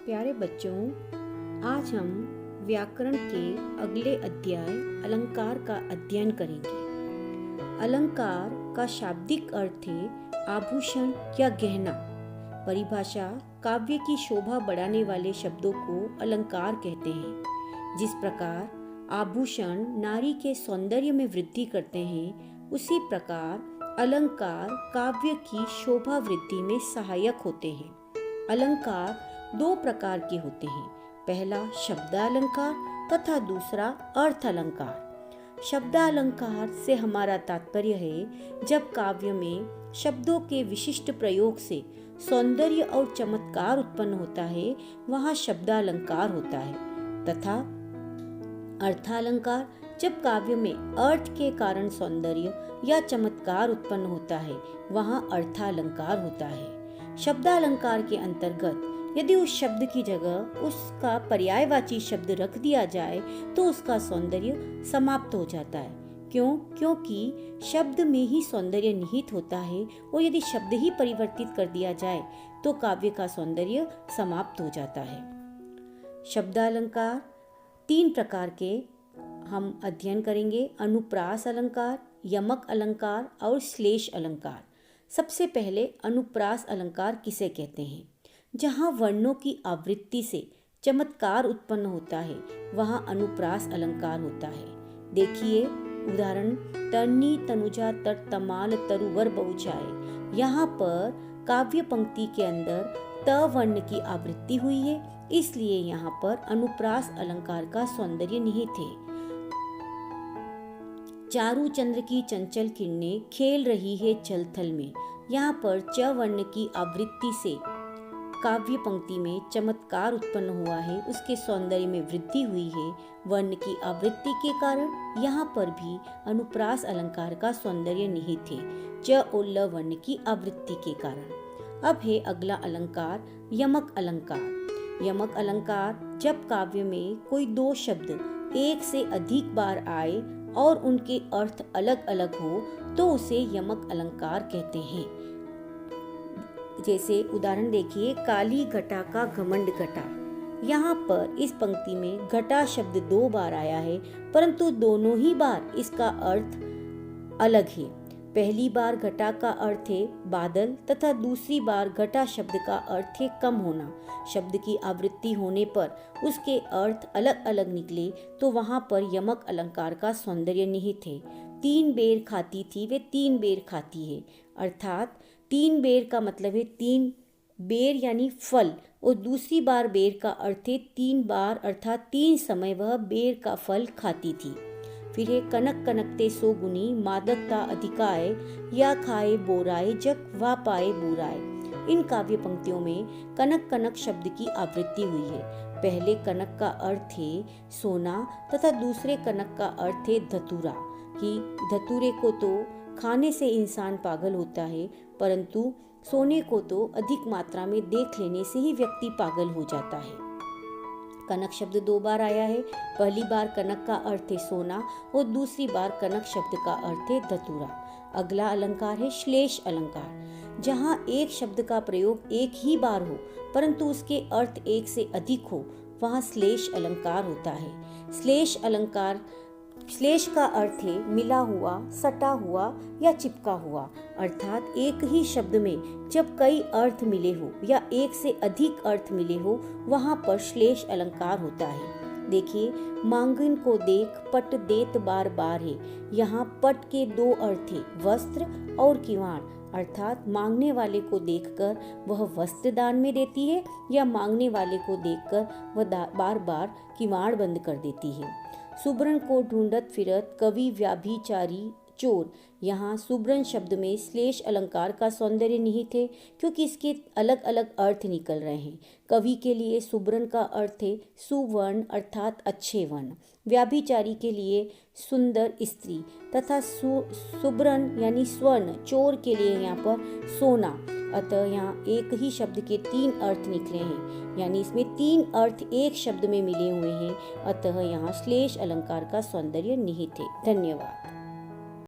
प्यारे बच्चों, आज हम व्याकरण के अगले अध्याय अलंकार का अध्ययन करेंगे। अलंकार का शाब्दिक अर्थ है आभूषण या गहना। परिभाषा: काव्य की शोभा बढ़ाने वाले शब्दों को अलंकार कहते हैं। जिस प्रकार आभूषण नारी के सौंदर्य में वृद्धि करते हैं, उसी प्रकार अलंकार काव्य की शोभा वृद्धि में सहायक होते हैं। अलंकार दो प्रकार के होते हैं, पहला शब्दालंकार तथा दूसरा अर्थालंकार। शब्दालंकार से हमारा तात्पर्य है जब काव्य में शब्दों के विशिष्ट प्रयोग से सौंदर्य और चमत्कार उत्पन्न होता है, वहाँ शब्दालंकार होता है। तथा अर्थालंकार जब काव्य में अर्थ के कारण सौंदर्य या चमत्कार उत्पन्न होता है, वहाँ अर्थालंकार होता है। शब्दालंकार के अंतर्गत यदि उस शब्द की जगह उसका पर्यायवाची शब्द रख दिया जाए तो उसका सौंदर्य समाप्त हो जाता है। क्योंकि शब्द में ही सौंदर्य निहित होता है और यदि शब्द ही परिवर्तित कर दिया जाए तो काव्य का सौंदर्य समाप्त हो जाता है। शब्दालंकार तीन प्रकार के हम अध्ययन करेंगे: अनुप्रास अलंकार, यमक अलंकार और श्लेष अलंकार। सबसे पहले अनुप्रास अलंकार किसे कहते हैं? जहाँ वर्णों की आवृत्ति से चमत्कार उत्पन्न होता है, वहाँ अनुप्रास अलंकार होता है। देखिए उदाहरण: तरनी तनुजा तर तमाल तरुवर बहुचाए। यहाँ पर काव्य पंक्ति के अंदर त वर्ण की आवृत्ति हुई है, इसलिए यहाँ पर अनुप्रास अलंकार का सौंदर्य निहित है। चारु चंद्र की चंचल किरणें खेल रही है जल थल में। यहाँ पर च वर्ण की आवृत्ति से काव्य पंक्ति में चमत्कार उत्पन्न हुआ है, उसके सौंदर्य में वृद्धि हुई है। वर्ण की आवृत्ति के कारण यहाँ पर भी अनुप्रास अलंकार का सौंदर्य निहित है, च और ल वर्ण की आवृत्ति के कारण। अब है अगला अलंकार यमक अलंकार। यमक अलंकार जब काव्य में कोई दो शब्द एक से अधिक बार आए और उनके अर्थ अलग अलग हो तो उसे यमक अलंकार कहते हैं। जैसे उदाहरण देखिए: काली घटा का घमंड घटा। यहाँ पर इस पंक्ति में घटा शब्द दो बार आया है, परंतु दोनों ही बार इसका अर्थ अलग है। पहली बार घटा का अर्थ है बादल तथा दूसरी बार घटा शब्द का अर्थ है कम होना। शब्द की आवृत्ति होने पर उसके अर्थ अलग अलग निकले तो वहाँ पर यमक अलंकार का सौंदर्य निहित है। तीन बेर खाती थी वे तीन बेर खाती है, अर्थात तीन बेर का मतलब है तीन बेर यानी फल, और दूसरी बार बेर का अर्थ है तीन बार अर्थात तीन समय वह बेर का फल खाती थी। फिर है कनक कनकते सो गुनी मादकता अधिकाय, या खाए बोराए जग वा पाए बोराए। इन काव्य पंक्तियों में कनक कनक शब्द की आवृत्ति हुई है। पहले कनक का अर्थ है सोना तथा दूसरे कनक का अर्थ है धतूरा, कि धतूरे को तो खाने से इंसान पागल होता है, परंतु सोने को तो अधिक मात्रा में देख लेने से ही व्यक्ति पागल हो जाता है। कनक शब्द दो बार आया है। पहली बार कनक का अर्थ है सोना और दूसरी बार कनक शब्द का अर्थ है धतूरा। अगला अलंकार है श्लेष अलंकार। जहाँ एक शब्द का प्रयोग एक ही बार हो परंतु उसके अर्थ एक से अधिक हो, वहाँ श्लेष अलंकार होता है। श्लेष का अर्थ है मिला हुआ, सटा हुआ या चिपका हुआ, अर्थात एक ही शब्द में जब कई अर्थ मिले हो या एक से अधिक अर्थ मिले हो, वहाँ पर श्लेष अलंकार होता है। देखिए मांगन को देख पट देत बार बार है। यहाँ पट के दो अर्थ है, वस्त्र और किवाड़, अर्थात मांगने वाले को देखकर वह वस्त्र दान में देती है या मांगने वाले को देखकर वह बार बार किवाड़ बंद कर देती है। सुब्रन को ढूंढत फिरत कवि व्याभिचारी चोर। यहाँ सुब्रन शब्द में श्लेष अलंकार का सौंदर्य निहित है, क्योंकि इसके अलग अलग अर्थ निकल रहे हैं। कवि के लिए सुब्रन का अर्थ है सुवर्ण अर्थात अच्छे वर्ण, व्याभिचारी के लिए सुंदर स्त्री, तथा सुब्रन यानी स्वर्ण चोर के लिए यहाँ पर सोना। अतः यहाँ एक ही शब्द के तीन अर्थ निकले हैं, यानी इसमें तीन अर्थ एक शब्द में मिले हुए हैं। अतः यहाँ श्लेष अलंकार का सौंदर्य निहित है। धन्यवाद।